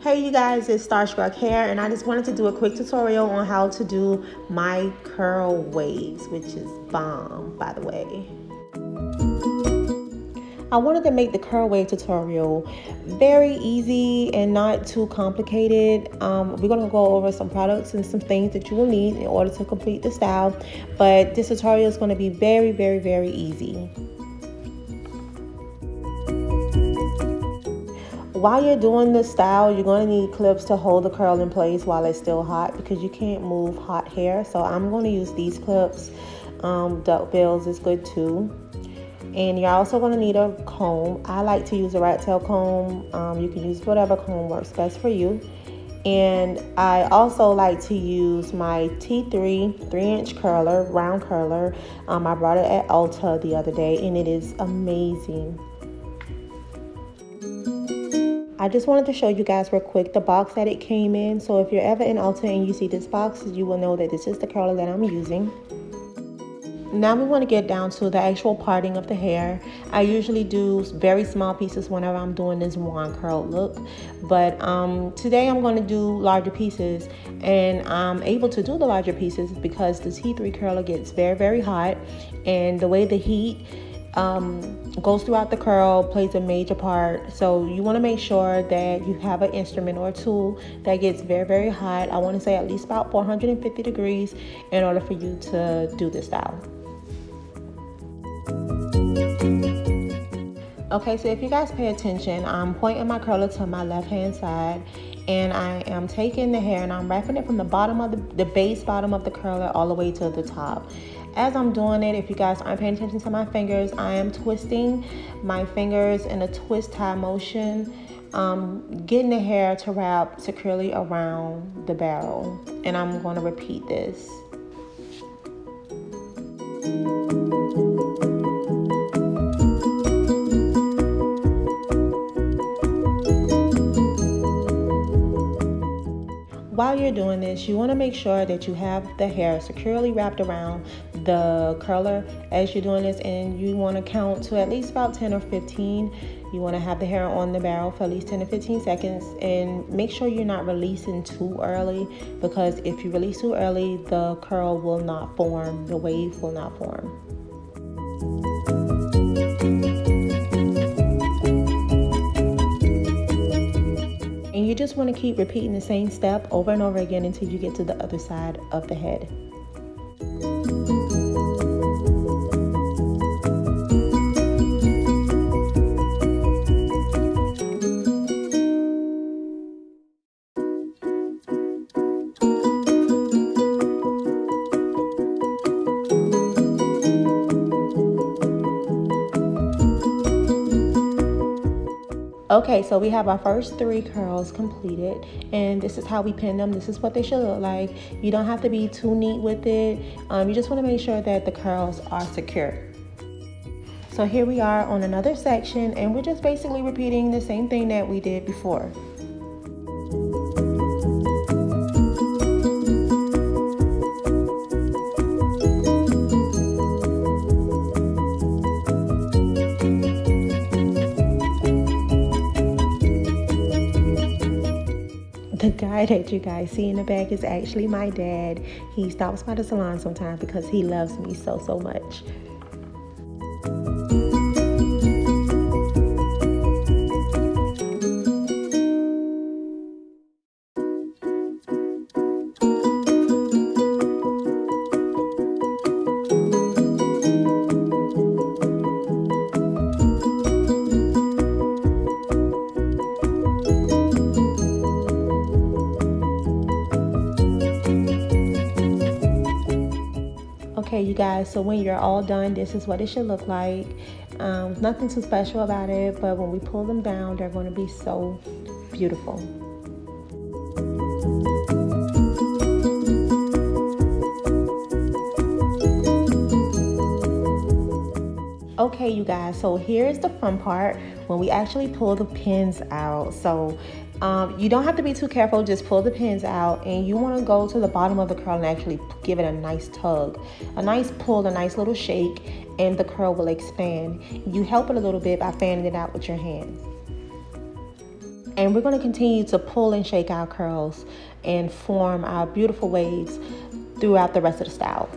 Hey you guys, it's Starstruck Hair, and I just wanted to do a quick tutorial on how to do my curl waves, which is bomb, by the way. I wanted to make the curl wave tutorial very easy and not too complicated. We're going to go over some products and some things that you will need in order to complete the style, but this tutorial is going to be very, very, very easy. While you're doing the style, you're going to need clips to hold the curl in place while it's still hot, because you can't move hot hair. So I'm going to use these clips. Duckbills is good too. And you're also going to need a comb. I like to use a rat tail comb. You can use whatever comb works best for you. And I also like to use my T3 3-inch curler, round curler. I brought it at Ulta the other day and it is amazing. I just wanted to show you guys real quick the box that it came in. So if you're ever in Ulta and you see this box, you will know that this is the curler that I'm using. Now we want to get down to the actual parting of the hair. I usually do very small pieces whenever I'm doing this wand curl look. But today I'm going to do larger pieces. And I'm able to do the larger pieces because the T3 curler gets very, very hot. And the way the heat goes throughout the curl plays a major part. So you want to make sure that you have an instrument or a tool that gets very, very hot. I want to say at least about 450 degrees in order for you to do this style. Okay, so if you guys pay attention, I'm pointing my curler to my left hand side, and I am taking the hair and I'm wrapping it from the bottom of the base bottom of the curler all the way to the top. As I'm doing it, if you guys aren't paying attention to my fingers, I am twisting my fingers in a twist tie motion, getting the hair to wrap securely around the barrel. And I'm going to repeat this. While you're doing this, you want to make sure that you have the hair securely wrapped around the curler as you're doing this, and you want to count to at least about 10 or 15. You want to have the hair on the barrel for at least 10 to 15 seconds, and make sure you're not releasing too early, because if you release too early, the curl will not form, the wave will not form. And you just want to keep repeating the same step over and over again until you get to the other side of the head. Okay, so we have our first 3 curls completed, and this is how we pin them. This is what they should look like. You don't have to be too neat with it. You just want to make sure that the curls are secure. So here we are on another section, and we're just basically repeating the same thing that we did before. The guy that you guys see in the back is actually my dad. He stops by the salon sometimes because he loves me so, so much. Okay, you guys, so when you're all done, this is what it should look like. Nothing too special about it, but when we pull them down, they're going to be so beautiful. Okay, you guys, so here's the fun part when we actually pull the pins out. So you don't have to be too careful, just pull the pins out, and you want to go to the bottom of the curl and actually give it a nice tug, a nice pull, a nice little shake, and the curl will expand. You help it a little bit by fanning it out with your hands. And we're going to continue to pull and shake our curls and form our beautiful waves throughout the rest of the style.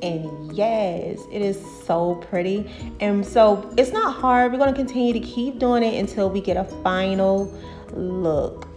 And yes, it is so pretty. And so it's not hard. We're going to continue to keep doing it until we get a final look.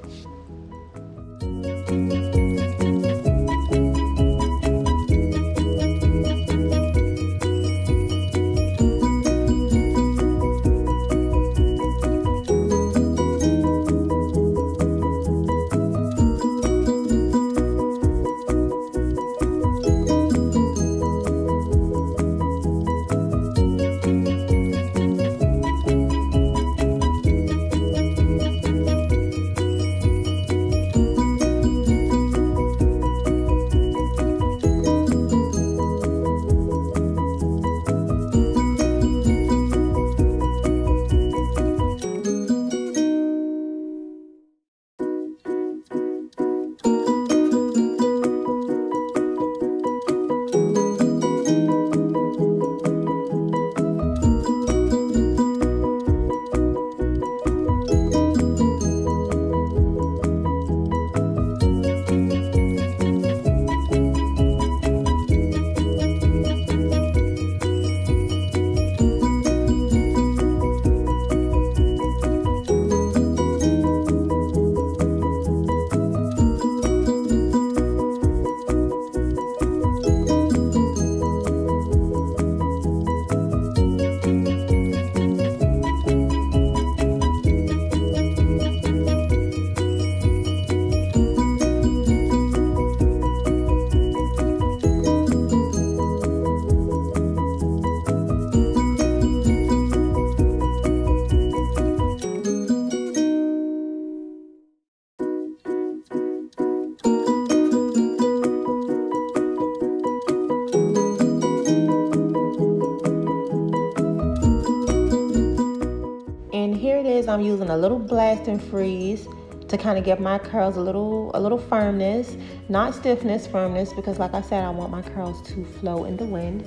And here it is. I'm using a little blast and freeze to kind of give my curls a little firmness, not stiffness, firmness, because like I said, I want my curls to flow in the wind.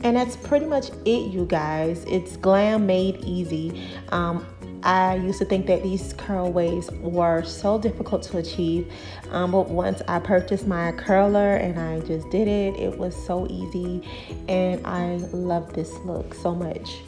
And that's pretty much it, you guys. It's glam made easy. I used to think that these curl waves were so difficult to achieve, but once I purchased my curler and I just did it, it was so easy, and I love this look so much.